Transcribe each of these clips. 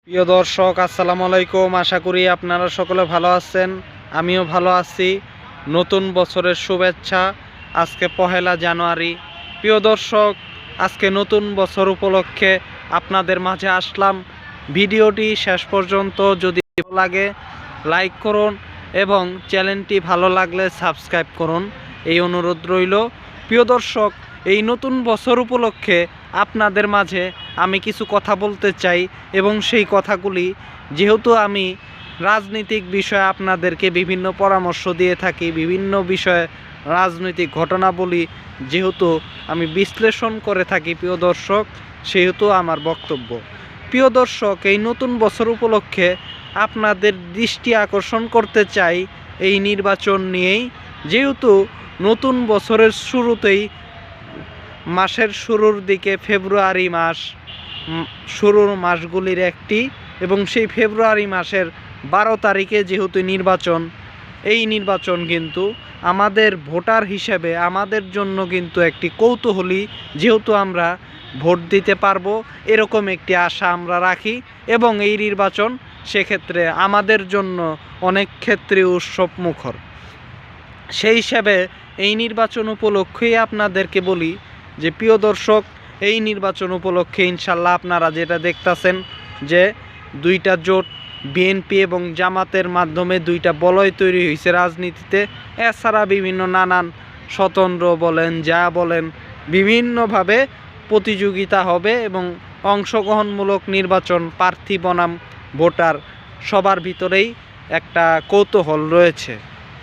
প্রিয় দর্শক, আসসালামু আলাইকুম। আশা করি আপনারা সকলে ভালো আছেন, আমিও ভালো আছি। নতুন বছরের শুভেচ্ছা। আজকে 1 জানুয়ারি। প্রিয় দর্শক, আজকে নতুন বছর উপলক্ষে আপনাদের মাঝে আসলাম। ভিডিওটি শেষ পর্যন্ত যদি ভালো লাগে লাইক করুন এবং চ্যানেলটি ভালো লাগলে সাবস্ক্রাইব করুন, এই অনুরোধ রইল। প্রিয় দর্শক, এই নতুন বছর উপলক্ষে আপনাদের মাঝে আমি কিছু কথা বলতে চাই এবং সেই কথাগুলি, যেহেতু আমি রাজনৈতিক বিষয়ে আপনাদেরকে বিভিন্ন পরামর্শ দিয়ে থাকি, বিভিন্ন বিষয়ে রাজনৈতিক ঘটনাবলী যেহেতু আমি বিশ্লেষণ করে থাকি প্রিয় দর্শক, সেহেতু আমার বক্তব্য। প্রিয় দর্শক, এই নতুন বছর উপলক্ষে আপনাদের দৃষ্টি আকর্ষণ করতে চাই এই নির্বাচন নিয়েই। যেহেতু নতুন বছরের শুরুতেই, মাসের শুরুর দিকে ফেব্রুয়ারি মাস শুরুর মাসগুলির একটি, এবং সেই ফেব্রুয়ারি মাসের 12 তারিখে যেহেতু নির্বাচন, এই নির্বাচন কিন্তু আমাদের ভোটার হিসেবে আমাদের জন্য কিন্তু একটি কৌতূহলী, যেহেতু আমরা ভোট দিতে পারবো এরকম একটি আশা আমরা রাখি। এবং এই নির্বাচন সেক্ষেত্রে আমাদের জন্য অনেক ক্ষেত্রে উৎসব মুখর। সেই হিসাবে এই নির্বাচন উপলক্ষেই আপনাদেরকে বলি যে প্রিয় দর্শক, এই নির্বাচন উপলক্ষে ইনশাল্লাহ আপনারা যেটা দেখতেছেন যে দুইটা জোট, বিএনপি এবং জামাতের মাধ্যমে দুইটা বলয় তৈরি হয়েছে রাজনীতিতে। এছাড়া বিভিন্ন নানান স্বতন্ত্র বলেন, যা বলেন, বিভিন্নভাবে প্রতিযোগিতা হবে এবং অংশগ্রহণমূলক নির্বাচন, প্রার্থী বনাম ভোটার সবার ভিতরেই একটা কৌতূহল রয়েছে।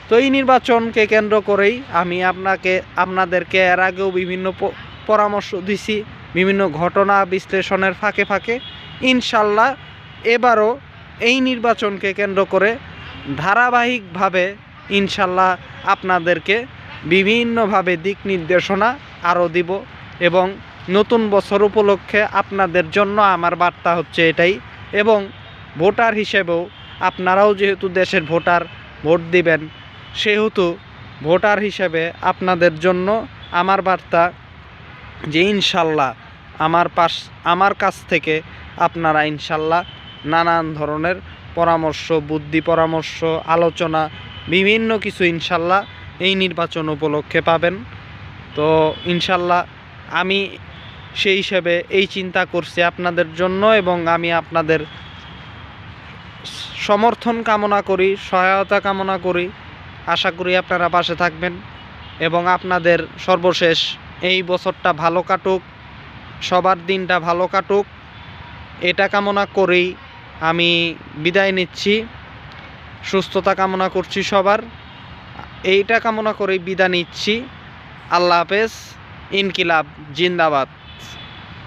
তো এই নির্বাচনকে কেন্দ্র করেই আমি আপনাদেরকে এর আগেও বিভিন্ন পরামর্শ দিছি, বিভিন্ন ঘটনা বিশ্লেষণের ফাঁকে ফাঁকে। ইনশাল্লাহ এবারও এই নির্বাচনকে কেন্দ্র করে ধারাবাহিকভাবে ইনশাল্লাহ আপনাদেরকে বিভিন্নভাবে দিক নির্দেশনা আরও দিব। এবং নতুন বছর উপলক্ষে আপনাদের জন্য আমার বার্তা হচ্ছে এটাই। এবং ভোটার হিসেবেও আপনারাও যেহেতু দেশের ভোটার, ভোট দিবেন, সেহেতু ভোটার হিসেবে আপনাদের জন্য আমার বার্তা যে ইনশাল্লাহ আমার কাছ থেকে আপনারা ইনশাল্লাহ নানান ধরনের পরামর্শ, বুদ্ধি পরামর্শ, আলোচনা, বিভিন্ন কিছু ইনশাল্লাহ এই নির্বাচন উপলক্ষে পাবেন। তো ইনশাল্লাহ আমি সেই হিসেবে এই চিন্তা করছি আপনাদের জন্য, এবং আমি আপনাদের সমর্থন কামনা করি, সহায়তা কামনা করি। আশা করি আপনারা পাশে থাকবেন এবং আপনাদের সর্বশেষ এই বছরটা ভালো কাটুক, সবার দিনটা ভালো কাটুক, এটা কামনা করেই আমি বিদায় নিচ্ছি। সুস্থতা কামনা করছি সবার, এইটা কামনা করেই বিদায় নিচ্ছি। আল্লাহ হাফেজ। ইনকিলাব জিন্দাবাদ।